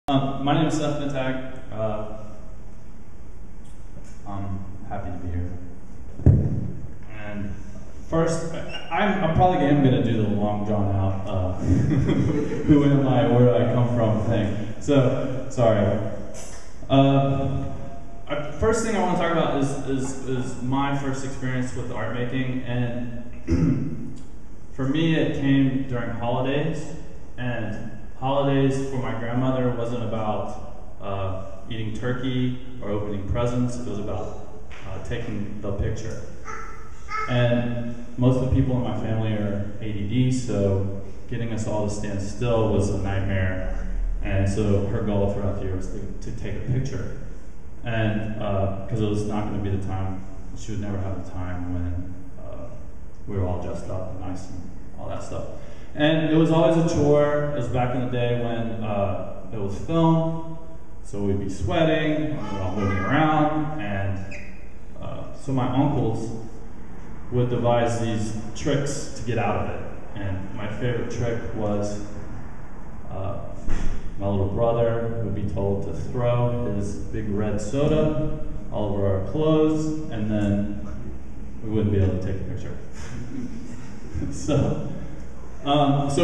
My name is Seth Mittag. I'm happy to be here. And first, I'm probably going to do the long drawn out who am I, where do I come from thing. So, sorry. First thing I want to talk about is my first experience with art making, and for me it came during holidays, and holidays for my grandmother wasn't about eating turkey or opening presents. It was about taking the picture. And most of the people in my family are ADD, so getting us all to stand still was a nightmare. And so her goal throughout the year was to take a picture. And because it was not going to be the time, she would never have the time when we were all dressed up and nice and all that stuff. And it was always a chore. It was back in the day when it was film, so we'd be sweating, and we were all moving around, and so my uncles would devise these tricks to get out of it. And my favorite trick was my little brother would be told to throw his big red soda all over our clothes, and then we wouldn't be able to take a picture. So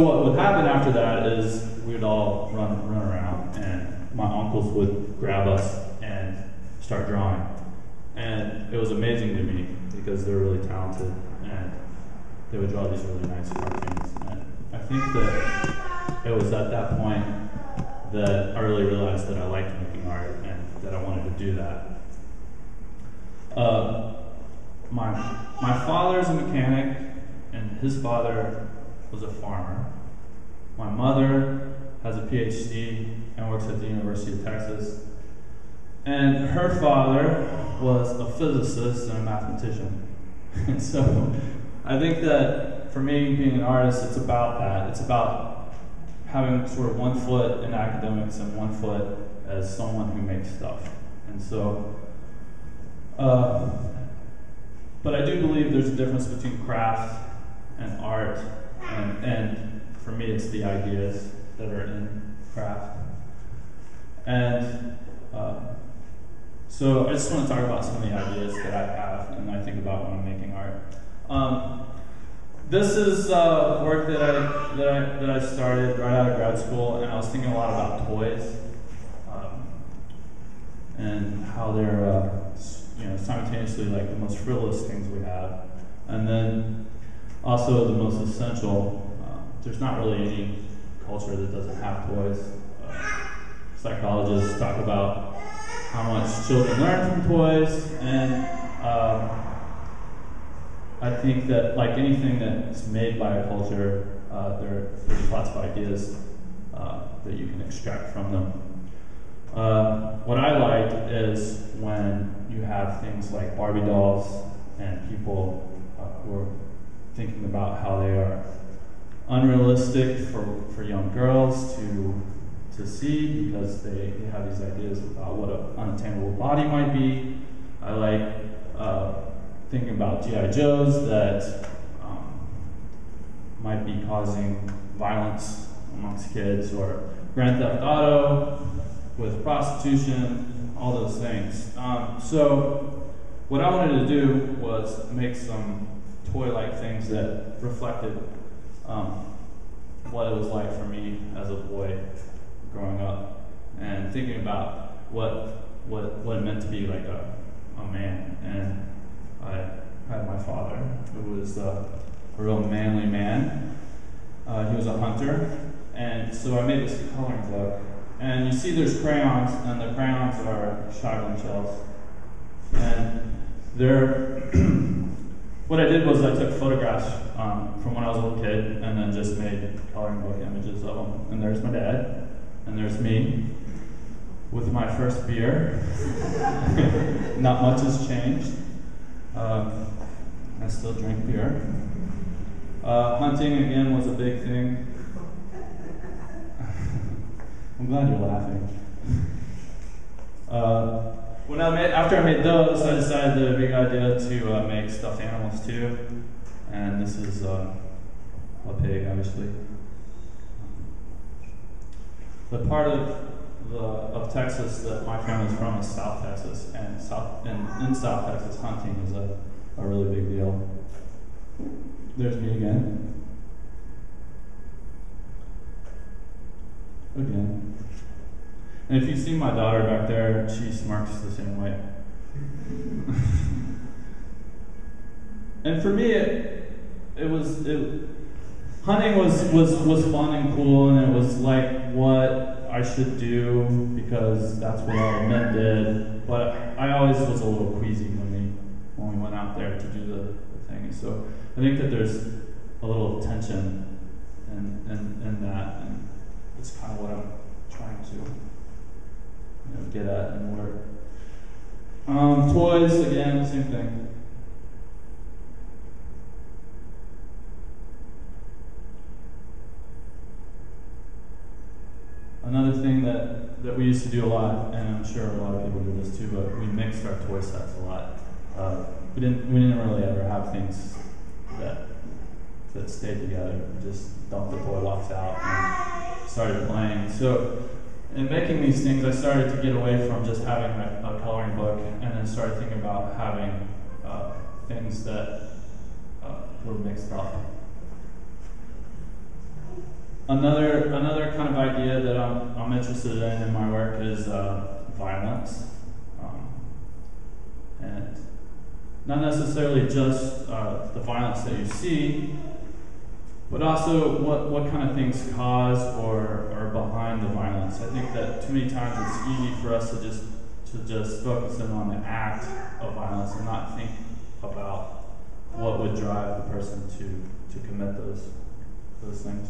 what would happen after that is we'd all run around, and my uncles would grab us and start drawing. And it was amazing to me because they're really talented, and they would draw these really nice cartoons. And I think that it was at that point that I really realized that I liked making art and that I wanted to do that. My father's a mechanic, and his father was a farmer. My mother has a PhD and works at the University of Texas. And her father was a physicist and a mathematician. And so I think that for me, being an artist, it's about that. It's about having sort of one foot in academics and one foot as someone who makes stuff. And so, but I do believe there's a difference between craft and art. And for me, it's the ideas that are in craft. And so I just want to talk about some of the ideas that I have and I think about when I'm making art. This is work that I started right out of grad school, and I was thinking a lot about toys and how they're simultaneously like the most frivolous things we have, and then also the most essential. There's not really any culture that doesn't have toys. Psychologists talk about how much children learn from toys, and I think that like anything that's made by a culture, there's lots of ideas that you can extract from them. What I like is when you have things like Barbie dolls and people who are thinking about how they are unrealistic for young girls to see because they have these ideas about what an unattainable body might be. I like thinking about G.I. Joes that might be causing violence amongst kids, or Grand Theft Auto with prostitution, all those things. So what I wanted to do was make some toy-like things that reflected what it was like for me as a boy growing up, and thinking about what it meant to be like a man. And I had my father, who was a real manly man. He was a hunter, and so I made this coloring book. And you see there's crayons, and the crayons are shotgun shells. And they're what I did was I took photographs from when I was a little kid, and then just made coloring book images of them. And there's my dad, and there's me with my first beer. Not much has changed. I still drink beer. Hunting again was a big thing. I'm glad you're laughing. After I made those, I decided that it'd be a good idea to make stuffed animals too. And this is a pig, obviously. But part of of Texas that my family's from is South Texas, and in South Texas, hunting is a really big deal. There's me again. Again. And if you see my daughter back there, she smirks the same way. And for me, hunting was fun and cool, and it was like what I should do because that's what all the men did. But I always was a little queasy when we went out there to do the thing. So I think that there's a little tension in that, and it's kind of what I'm trying to get at and work. Toys, again, same thing. Another thing that we used to do a lot, and I'm sure a lot of people do this too, but we mixed our toy sets a lot. We didn't really ever have things that stayed together. We just dumped the toy box out and started playing. So in making these things, I started to get away from just having a coloring book, and then started thinking about having things that were mixed up. Another kind of idea that I'm interested in my work is violence, and not necessarily just the violence that you see, but also what kind of things cause or are behind the violence. I think that too many times it's easy for us to just focus in on the act of violence and not think about what would drive the person to commit those things.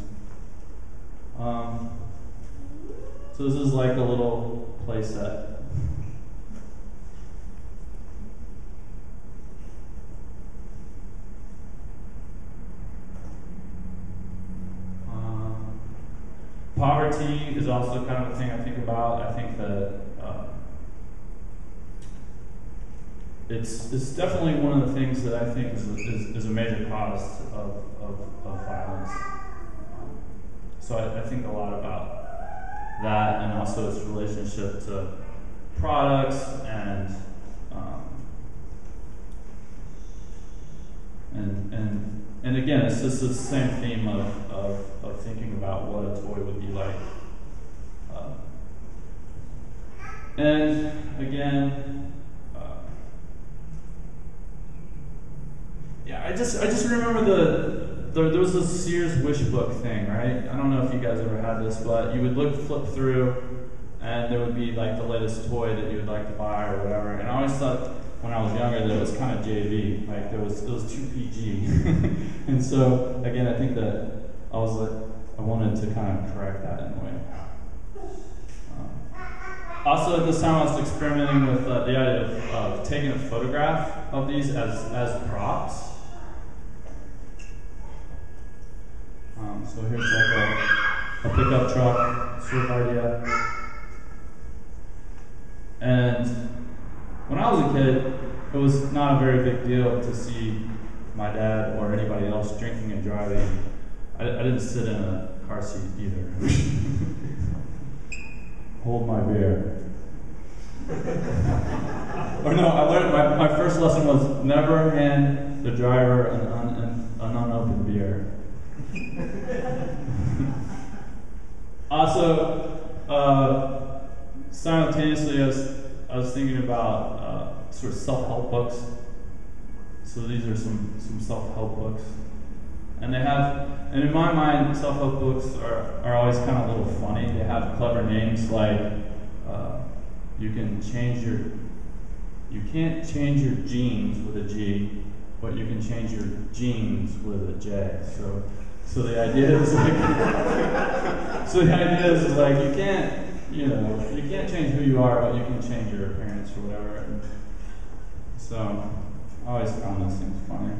So this is like a little play set. Poverty is also kind of a thing I think about. I think that it's definitely one of the things that I think is a major cause of violence. So I think a lot about that, and also its relationship to products and again, it's just the same theme of thinking about what a toy would be like. And again, I just remember there was this Sears wish book thing, right? I don't know if you guys ever had this, but you would flip through, and there would be like the latest toy that you would like to buy or whatever. And I always thought when I was younger that it was kind of JV, like it was too PG. And so again, I think that I wanted to kind of correct that in a way. Also, at this time, I was experimenting with the idea of taking a photograph of these as props. So here's like a pickup truck sort of idea. And when I was a kid, it was not a very big deal to see my dad or anybody else drinking and driving. I didn't sit in a car seat either. Hold my beer. Or no, I learned my first lesson was never hand the driver an unopened beer. Also, simultaneously, I was thinking about sort of self-help books. So these are some self-help books, and in my mind, self-help books are always kind of a little funny. They have clever names like you can't change your genes with a G, but you can change your genes with a J. So the idea is like, you can't change who you are, but you can change your appearance or whatever. And so I always found those things funny.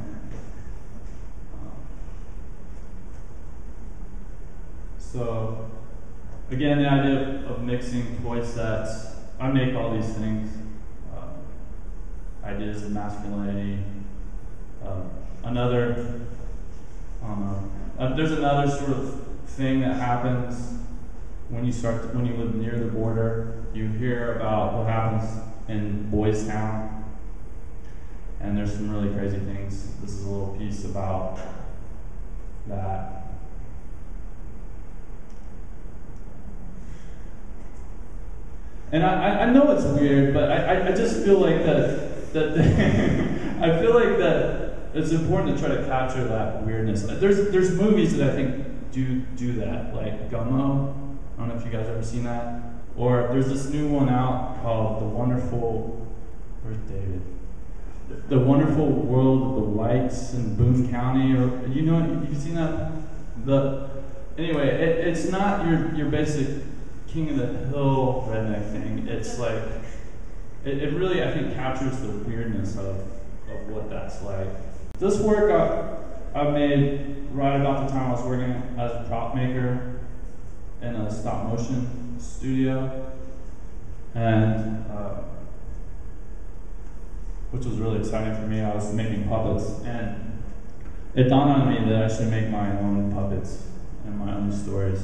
So again, the idea of mixing toy sets. I make all these things, ideas of masculinity. There's another sort of thing that happens when you live near the border, you hear about what happens in Boys Town, and there's some really crazy things. This is a little piece about that. And I know it's weird, but I just feel like that I feel like that it's important to try to capture that weirdness. There's movies that I think do that, like Gummo. I don't know if you guys ever seen that. Or there's this new one out called where's David? The Wonderful World of the Whites in Boone County, or you've seen that? Anyway, it's not your basic King of the Hill redneck thing. It's like it really, I think, captures the weirdness of what that's like. This work I made right about the time I was working as a prop maker in a stop motion studio, and which was really exciting for me. I was making puppets, and it dawned on me that I should make my own puppets and my own stories.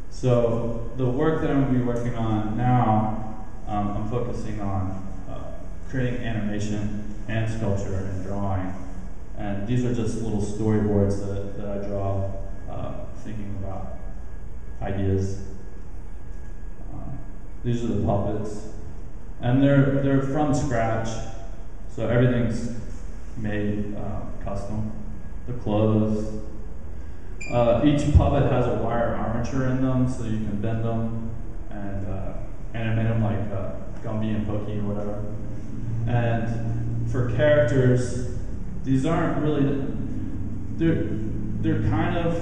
So the work that I'm going to be working on now, I'm focusing on creating animation and sculpture and drawing. And these are just little storyboards that I draw, thinking about ideas. These are the puppets, and they're from scratch, so everything's made custom. The clothes. Each puppet has a wire armature in them, so you can bend them and animate them like Gumby and Pokey or whatever. And for characters, these aren't really. They're kind of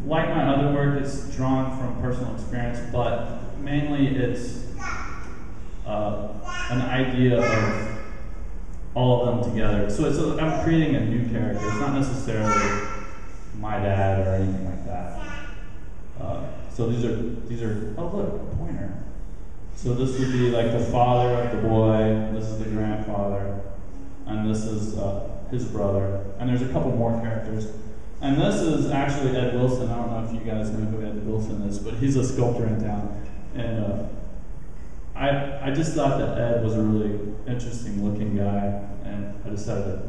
like my other work. It's drawn from personal experience, but mainly it's an idea of all of them together. So I'm creating a new character. It's not necessarily my dad or anything like that. So these are oh look, a pointer. So this would be like the father of the boy, this is the grandfather, and this is his brother. And there's a couple more characters. And this is actually Ed Wilson. I don't know if you guys know who Ed Wilson is, but he's a sculptor in town. And I just thought that Ed was a really interesting looking guy, and I decided to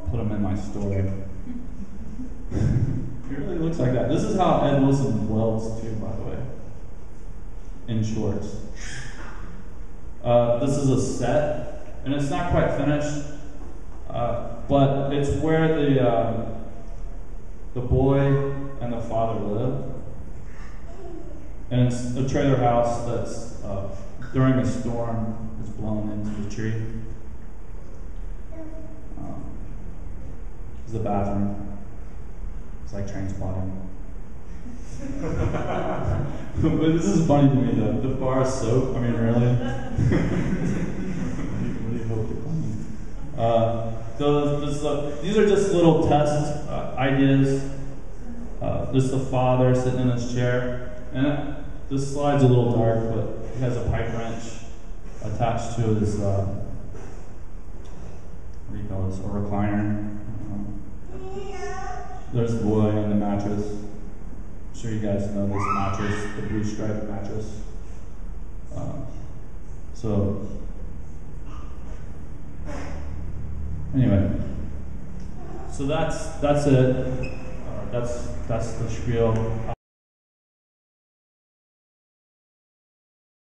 put him in my story. He really looks like that. This is how Ed Wilson welds too, by the way, in shorts. This is a set, and it's not quite finished, but it's where the boy and the father live. And it's a trailer house that's, during a storm, is blown into the tree. This is the bathroom. It's like train spotting. But this is funny to me though. The bar of soap, I mean really? What do you hope to clean? These are just little test ideas. This is the father sitting in his chair. And this slide's a little dark, but he has a pipe wrench attached to his, what do you call this, a recliner. There's the boy and the mattress. I'm sure you guys know this mattress, the blue striped mattress. So, anyway, so that's it. That's the spiel.